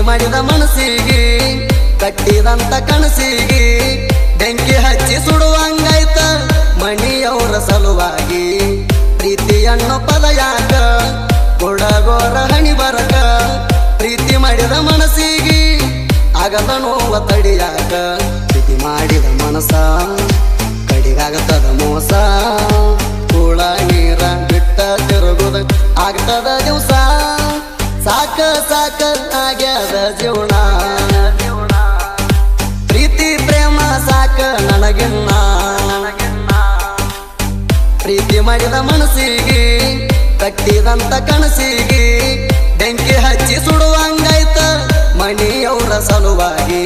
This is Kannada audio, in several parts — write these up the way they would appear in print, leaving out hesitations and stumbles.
ಮಾಡಿದ ಮನಸ್ಸಿಗೆ ಕಟ್ಟಿದಂತ ಕನಸಿಗೆ ಬೆಂಕಿ ಹಚ್ಚಿ ಸುಡುವಂಗಾಯ್ತ ಮಣಿಯವರ ಸಲುವಾಗಿ ಪ್ರೀತಿ ಅನ್ನೋ ಪದ ಯಾಕ ಕೊಡಗೋರ ಹಣಿ ಬರಕ ಪ್ರೀತಿ ಮಾಡಿದ ಮನಸ್ಸಿಗೆ ಆಗದ ನೋವ ತಡಿಯಾಕ ಪ್ರೀತಿ ಮಾಡಿದ ಮನಸ ಕಡಿಗಾಗತದ ಮೋಸ ಕೂಳ ನೀರ ಬಿಟ್ಟ ತಿರುಗುದ ಆಗ್ತದ ದಿವಸ ಸಾಕ ಸಾಕ ಆಗ್ಯದ ಜೀವನ ಪ್ರೀತಿ ಪ್ರೇಮ ಸಾಕ ನನಗಿನ್ನ ಪ್ರೀತಿ ಮಾಡಿದ ಮನಸ್ಸಿಗೆ ಕಟ್ಟಿದಂತ ಕನಸಿಗೆ ಬೆಂಕಿ ಹಚ್ಚಿ ಸುಡುವಂಗಾಯ್ತ ಮಣಿಯವರ ಸಲುವಾಗಿ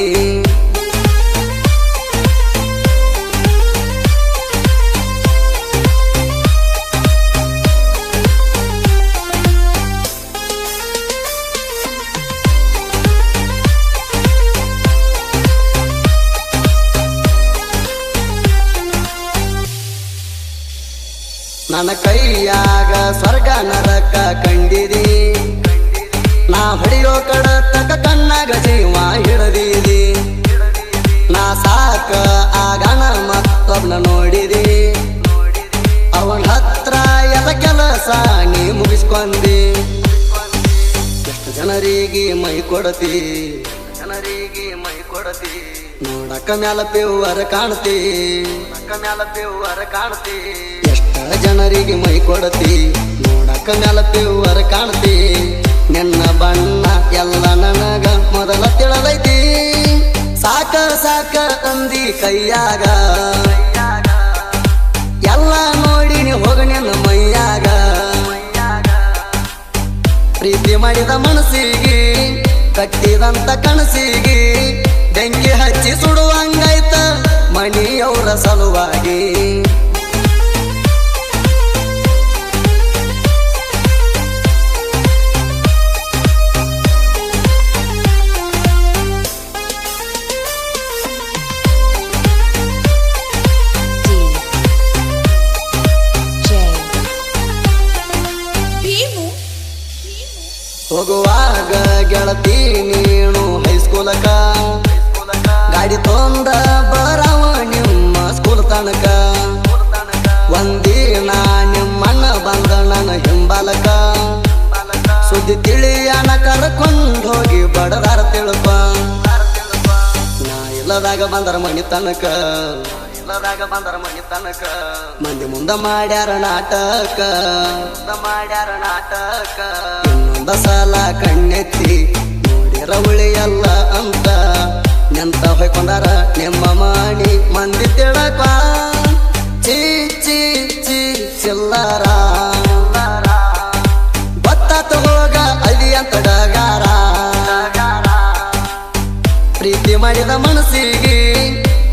ನನ್ನ ಕೈಯಾಗ ಸ್ವರ್ಗ ನರಕ ಕಂಡಿದಿ ನಾ ಹೊಡೆಯೋ ಕಡತಕ ಕಣ್ಣಾಗ ಜೀವ ಹಿಡದಿದಿ ನಾ ಸಾಕ ಆಗಣ ಮತ್ತೊಬ್ನ ನೋಡಿದಿ ಅವನ ಹತ್ರ ಎದ ಕೆಲಸ ನೀ ಮುಗಿಸ್ಕೊಂಡಿ ಎಷ್ಟು ಜನರಿಗೆ ಮೈ ಕೊಡತಿ ನೋಡಕ ಮ್ಯಾಲ ಪೇವರ ಕಾಣ್ತಿ ಎಷ್ಟ ಜನರಿಗೆ ಮೈ ಕೊಡತಿ ನೋಡಕ ಮ್ಯಾಲ ಪೇವರ ಕಾಣ್ತಿ ನಿನ್ನ ಬಣ್ಣ ಎಲ್ಲ ನನಗ ಮೊದಲ ತಿಳಿದೈತಿ ಸಾಕ ಸಾಕ ಅಂದಿ ಕೈಯಾಗ ಎಲ್ಲ ನೋಡಿ ನೀ ಹೋಗ ನಿನ್ನ ಮೈಯಾಗ ಪ್ರೀತಿ ಮಾಡಿದ ಮನಸ್ಸಿಗೆ ಕಟ್ಟಿದಂತ ಕನಸಿಗೆ ಬೆಂಕಿ ಹಚ್ಚಿ ಸುಡುವಂಗಾಯ್ತ ಮಣಿಯವರ ಸಲುವಾಗಿ ಹೋಗುವಾಗ ಗೆಳತಿ ನೀನು ಹೈಸ್ಕೂಲಕ ಗಾಡಿ ತೊಂದ ಬರವ ನಿಮ್ಮ ಸ್ಕೂಲ್ ತನಕ ಒಂದಿನ ನಿಮ್ಮಣ್ಣ ಬಂದ ನನ್ನ ಹಿಂಬಾಲಕ ಸುದ್ದಿ ತಿಳಿಯನ ಕರ್ಕೊಂಡು ಹೋಗಿ ಬಡದಾರ ತಿಳ್ಪ ನಾ ಇಲ್ಲದಾಗ ಬಂದರ ಮನಿ ತನಕ ಮಂದಿ ಮುಂದ ಮಾಡ್ಯಾರ ನಾಟಕ ಇನ್ನೊಂದ ಸಲ ಕಣ್ಣೆತ್ತಿ ನೋಡಿರ ಉಳಿಯಲ್ಲ ಅಂತ ನೆಂತ ಹೊಯ್ಕೊಂಡಾರ ನಿಮ್ಮ ಮಣಿ ಮಂದಿ ತಿಳಕ ಚೀ ಚೀ ಚೀ ಚಿಲ್ಲರ ಬತ್ತಾತ ಹೋಗ ಅಲ್ಲಿ ಅಂತ ಡಗಾರ ಪ್ರೀತಿ ಮಾಡಿದ ಮನಸ್ಸಿಗೆ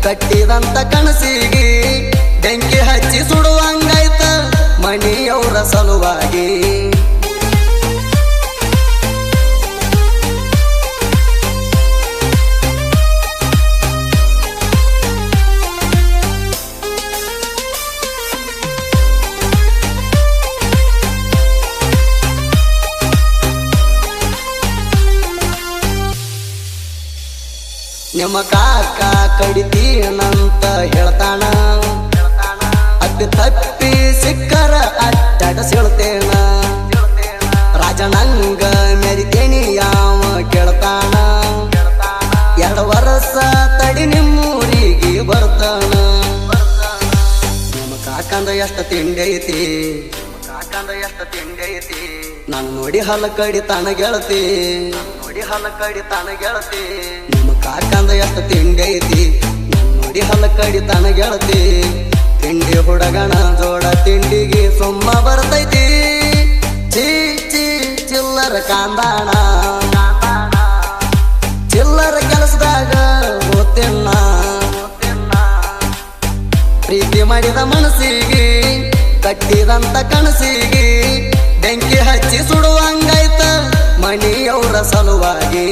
ಕಟ್ಟಿದಂತ ಕನಸಿಗೆ ಬೆಂಕಿ ಹಚ್ಚಿ ಸುಡುವಂಗಾಯ್ತ ಮಣಿಯವರ ಸಲುವಾಗಿ ನಿಮ್ಮ ಕಾಕ ಕಡಿತೀನಂತ ಹೇಳ್ತಾನ ಅಪ್ಪಿ ತಪ್ಪಿ ಸಿಕ್ಕರ ಅಡ್ಡಾಡ ಸಿಳ್ತೇನ ರಾಜನಂಗ ಮೆರಿತೇನಿ ಯಾವ ಕೇಳ್ತಾನ 2 ವರ್ಷ ತಡಿ ನಿಮ್ಮೂರಿಗೆ ಬರ್ತಾನ ನಿಮ್ಮ ಕಾಕಂದ ಎಷ್ಟು ತಿಂಡಿ ಐತಿ ನಾನು ನೋಡಿ ಹಲ ಕಡಿತಾನ ಗೆಳತಿ ನಿಮ್ಮ ಕಾಕಂದ ಎಷ್ಟು ತಿಂಡಿ ಐತಿ ನೋಡಿ ಹಲ ಕಡಿತಾನ ಗೆಳತಿ ತಿಂಡಿ ಹುಡುಗಣ ಜೋಡ ತಿಂಡಿಗೆ ಸುಮ್ಮ ಬರ್ತೈತಿ ಚೀ ಚೀ ಚಿಲ್ಲರ ಕಾಂದಾಣ ಚಿಲ್ಲರ ಕೆಲಸದಾಗ ಓದ್ತಿನ್ನ ಪ್ರೀತಿ ಮಾಡಿದ ಮನಸ್ಸಿಗೆ ಕಟ್ಟಿದಂತ ಕನಸಿಗೆ ಬೆಂಕಿ ಹಚ್ಚಿ ಸುಡುವಂಗಾಯ್ತ ಮಣಿಯವರ ಸಲುವಾಗಿ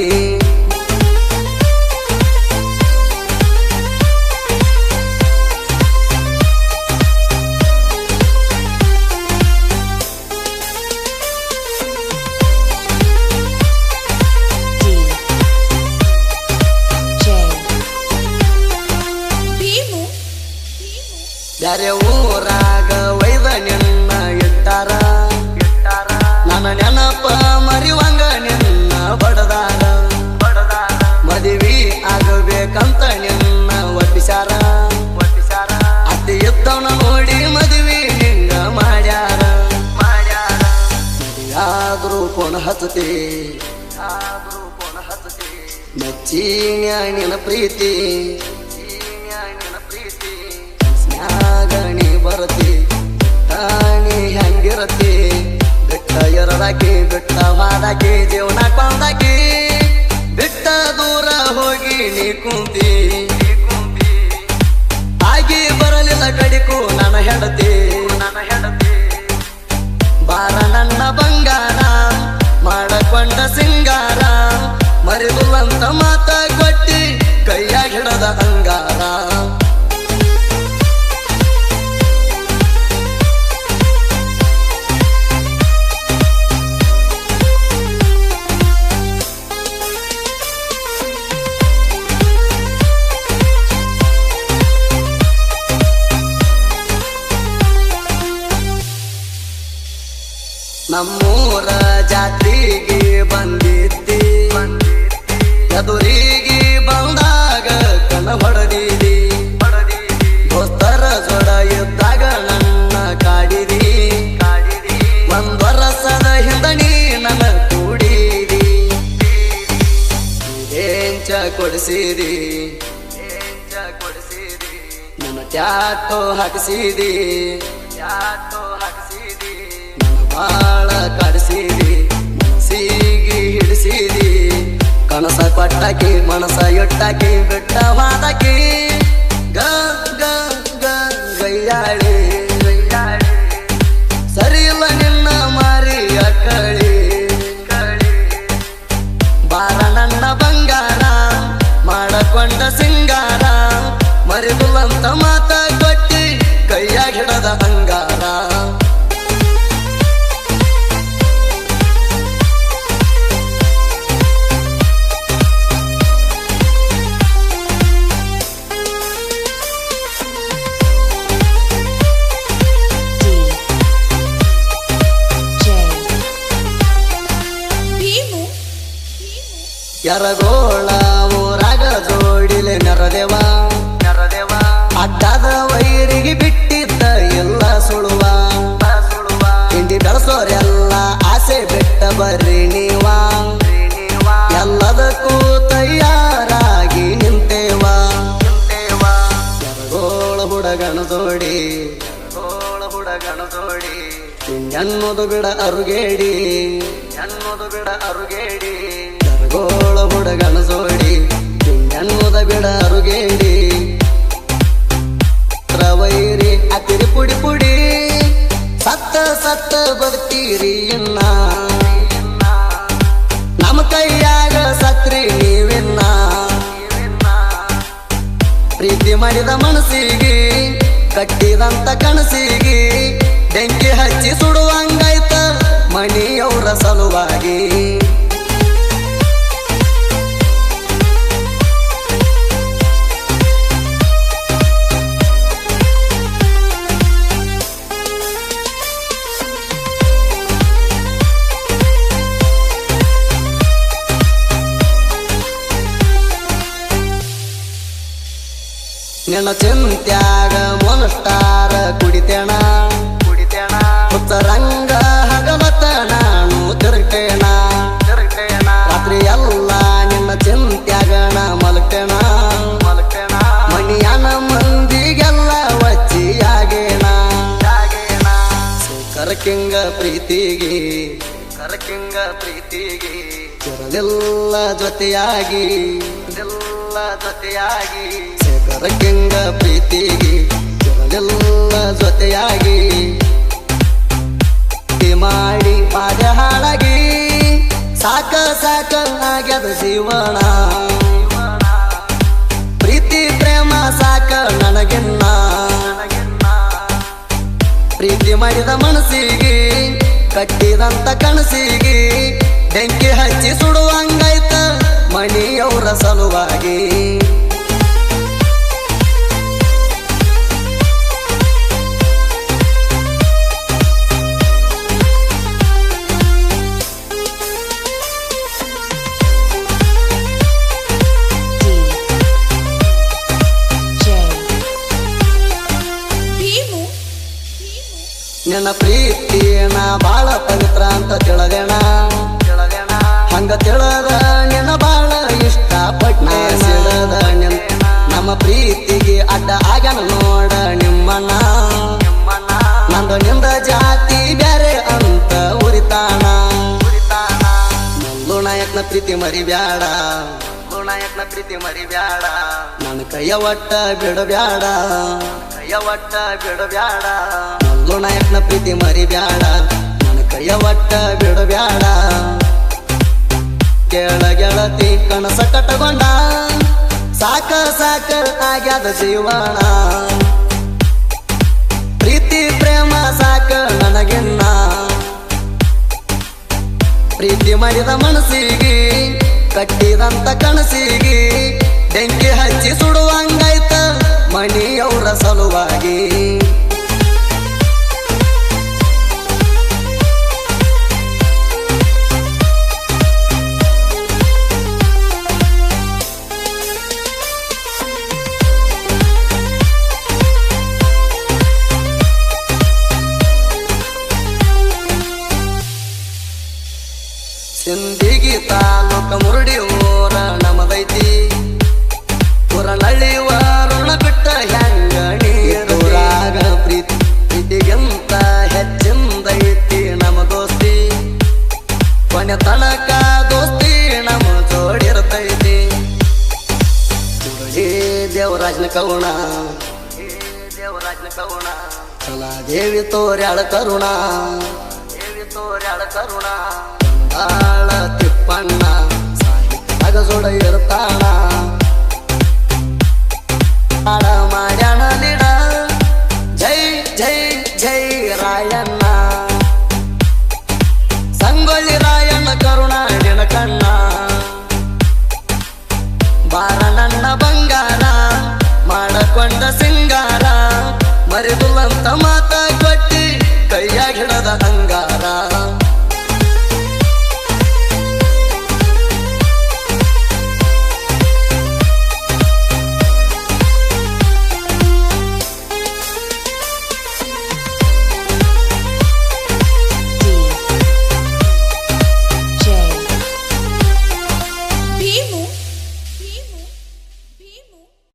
ಯಾರೇ ಊರಾಗ ವೈದ ನಿನ್ನ ಇಟ್ಟಾರ ನನ್ನ ನೆನಪ ಮರಿವಂಗ ನಿನ್ನ ಬಡದಾರ ಮದುವೆ ಆಗಬೇಕಂತ ನಿನ್ನ ಒಪ್ಪಿಸಾರ ಅತ್ತಿ ಇದ್ದವನ ನೋಡಿ ಮದುವೆ ನಿಂಗ ಮಾಡ್ಯಾರ ಆದ್ರೂ ಫೋನ್ ಹಚ್ಚತಿ ಮೆಚ್ಚಿನ ನಿನ್ನ ಪ್ರೀತಿ ಸ್ನಾಗಣಿ ಬರತಿ ತಾನಿ ಹೆಂಗಿರತಿ ಬಿಟ್ಟ ಎರಡಾಕಿ ಬಿಟ್ಟ ವಾದಾಕಿ ಜೀವನ ಕೊಂದಾಕಿ ಬಿಟ್ಟ ದೂರ ಹೋಗಿ ನೀ ಕುಂತಿ ಆಗಿ ಬರಲಿಲ್ಲ ಕಡಿಕು ನನ್ನ ಹೆಂಡತಿ ಬಾರ ನನ್ನ ಬಂಗಾರ ಮಾಡಕೊಂಡ ಸಿಂಗಾರ ಮರಿದುಲ್ಲಂತ ಮಾತ ಕೊಟ್ಟಿ ಕೈಯಾಗ ಹಿಡದ ಅಂಗಾರ ನಮ್ಮೂರ ಜಾತ್ರೆಗೆ ಬಂದಿದ್ದಿ ಎದುರಿಗೆ ಬಂದಾಗ ಕಣ ಹೊಡೆದಿದಿ ದೋಸ್ತರ ಜೋಡ ಇದ್ದಾಗ ನನ್ನ ಕಾಡಿದಿ ಒಂದ್ ವರ್ಷದ ಹಿಂದಣಿ ನನ್ನ ಕೂಡಿದಿ ಏಂಚ ಕೊಡಿಸಿದಿ ನನ್ನ ಟ್ಯಾಟೋ ಹಾಕಿಸಿದಿ ಬಾಳ ಕಡಿಸಿದಿ ಮನಸ್ಸಿಗೆ ಹಿಡಿಸಿದಿ ಕನಸ ಕೊಟ್ಟಾಕಿ ಮನಸ ಇಟ್ಟಾಕಿ ಬಿಟ್ಟ ವಾದಾಕಿ ಗ ಗ ಗ ಗೈಯಾಳಿ ಸರಿ ಇಲ್ಲ ನಿನ್ನ ಮಾರಿ ಅಕ್ಕಳಿ ಬಾರ ನನ್ನ ಬಂಗಾರ ಮಾಡಕೊಂಡ ಸಿಂಗಾರ ಮರಿದುಲ್ಲಂತ ಮಾತ ಕೊಟ್ಟಿ ಕೈಯಾಗ ಹಿಡದ ಅಂಗಾರ ಯರಗೋಳ ಊರಾಗ ಜೋಡಿಲೆ ನೆರದೇವ ಅಡ್ಡದ ವೈರಿಗೆ ಬಿಟ್ಟಿದ್ದ ಎಲ್ಲ ಸುಳುವ ಹಿಂಡಿ ಬೆಳೆಸೋರೆಲ್ಲ ಆಸೆ ಬಿಟ್ಟ ಬರ್ರಿ ನೀವ ಎಲ್ಲದಕ್ಕೂ ತಯಾರಾಗಿ ನಿಂತೇವ ಯರಗೋಳ ಹುಡುಗನ ಜೋಡಿ ಅನ್ನೋದು ಬಿಡ ಅರುಗೇಡಿ ಗೋಳ ಹುಡುಗನ ಜೋಡಿ ಅನ್ನೋದ ಬಿಡ ಅರುಗೇಡಿ ರವೈರಿ ಅತಿರಿ ಪುಡಿ ಪುಡಿ ಸತ್ತ ಬದುಕ್ತೀರಿ ಇನ್ನ ನಮ್ಮ ಕೈಯಾಗ ಸತ್ರಿ ನೀವಿನ್ನ ಪ್ರೀತಿ ಮಾಡಿದ ಮನಸ್ಸಿಗೆ ಕಟ್ಟಿದಂತ ಕನಸಿಗೆ ಬೆಂಕಿ ಹಚ್ಚಿ ಸುಡುವಂಗಾಯ್ತ ಮಣಿಯವರ ಸಲುವಾಗಿ ನಿನ್ನ ಚಿಂತ್ಯಾಗ ಮೊನಸ್ಟಾರ ಕುಡಿತೇಣ ಹುತ್ತರಂಗ ಹಗಲತ್ತ ನಾನು ತಿರುಗ್ತೇಣ ರಾತ್ರಿ ಎಲ್ಲ ನಿನ್ನ ಚಿಂತ್ಯಾಗಣ ಮಲಗ್ತೇಣ ಮಣಿಯನ ಮಂದಿಗೆಲ್ಲ ವಚ್ಚಿಯಾಗೇಣ ಕರಕಿಂಗ ಪ್ರೀತಿಗೆ ಇರಲಿಲ್ಲ ಜೊತೆಯಾಗಿ ಕರಕಿಂಗ ಪ್ರೀತಿಗೆ ಇರಲಿಲ್ಲ ಜೊತೆಯಾಗಿ ಮಾಡಿ ಪಾದ ಹಾಳಾಗಿ ಸಾಕ ಆಗ್ಯದ ಜೀವನ ಪ್ರೀತಿ ಪ್ರೇಮ ಸಾಕ ನನಗಿನ್ನ ಪ್ರೀತಿ ಮಾಡಿದ ಮನಸ್ಸಿಗೆ ಕಟ್ಟಿದಂತ ಕನಸಿಗೆ ಬೆಂಕಿ ಹಚ್ಚಿ ಸುಡುವಂಗಾಯ್ತ ಮಣಿಯವರ ಸಲುವಾಗಿ ನಿನ್ನ ಪ್ರೀತಿನ ಬಾಳ ಪವಿತ್ರ ಅಂತ ತಿಳಿದೇಣ ಹಂಗ ತಿಳಿದ ನಿನ್ನ ಬಾಳ ಇಷ್ಟ ಪಟ್ನೆ ಸಿಡದ ನಮ್ಮ ಪ್ರೀತಿಗೆ ಅಡ್ಡ ಆಗ್ಯಾನ ನೋಡ ನಿಮ್ಮಣ್ಣ ನಂದು ನಿಂದ ಜಾತಿ ಬ್ಯಾರೆ ಅಂತ ಉರಿತಾಣ ಮಲ್ಲು ನಾಯಕ್ನ ಪ್ರೀತಿ ಮರಿಬ್ಯಾಡ ಪ್ರೀತಿ ಮರಿಬ್ಯಾಡ ನನ್ನ ಕೈಯ ಒಟ್ಟ ಬಿಡಬ್ಯಾಡ ಮಲ್ಲು ನಾಯಕ್ನ ಪ್ರೀತಿ ಮರಿಬ್ಯಾಡ ನನ್ನ ಕೈಯ ಒಟ್ಟ ಬಿಡಬ್ಯಾಡ ಕೇಳ ಗೆಳತಿ ಕನಸ ಕಟ್ಟಗೊಂಡ ಸಾಕ ಸಾಕ ಆಗ್ಯಾದ ಜೀವನ ಪ್ರೀತಿ ಪ್ರೇಮ ಸಾಕ ನನಗಿನ್ನ ಪ್ರೀತಿ ಮಾಡಿದ ಮನಸ್ಸಿಗೆ ಕಟ್ಟಿದಂತ ಕನಸಿಗೆ ಬೆಂಕಿ ಹಚ್ಚಿ ಸುಡುವಂಗಾಯ್ತ ಮಣಿಯವರ ಸಲುವಾಗಿ ಸಿಂದಿಗಿ ತಾಲೂಕ ಮುರುಡಿ ಊರ ನಮದೈತಿ ಪುರನಳ್ಳಿ ವಾರುಣ ಬಿಟ್ಟ ಹೆಂಗ ನೀರಾಗ ಪ್ರೀತಿಗಿಂತ ಹೆಚ್ಚಿಂದೈತಿ ನಮ ದೋಸ್ತಿ ಕೊನೆ ತನಕ ದೋಸ್ತಿ ನಮ ಜೋಡಿರ್ತೈತಿ ದೇವರಾಜನ ಕರುಣ ಕಲಾದೇವಿ ತೋರ್ಯಾಳ ಕರುಣ ಬಾಳ ತಿಪ್ಪಣ್ಣ ಸಾಹಿತ್ಯದಾಗ ಜೋಡ ಇರ್ತಾಣ ಹಾಡ ಮಾಡ್ಯಾಣ ಲೀಡ ಜೈ ಜೈ ಜೈ ರಾಯಣ್ಣ ಸಂಗೊಳ್ಳಿ ರಾಯಣ್ಣ ಕರುಣಾಡಿನ ಕಣ್ಣ ಬಾರ ನನ್ನ ಬಂಗಾರ ಮಾಡಕೊಂಡ ಸಿಂಗಾರ ಮರಿದುಲ್ಲಂತ ಮಾತ ಕೊಟ್ಟಿ ಕೈಯಾಗ ಹಿಡದ ಅಂಗಾರ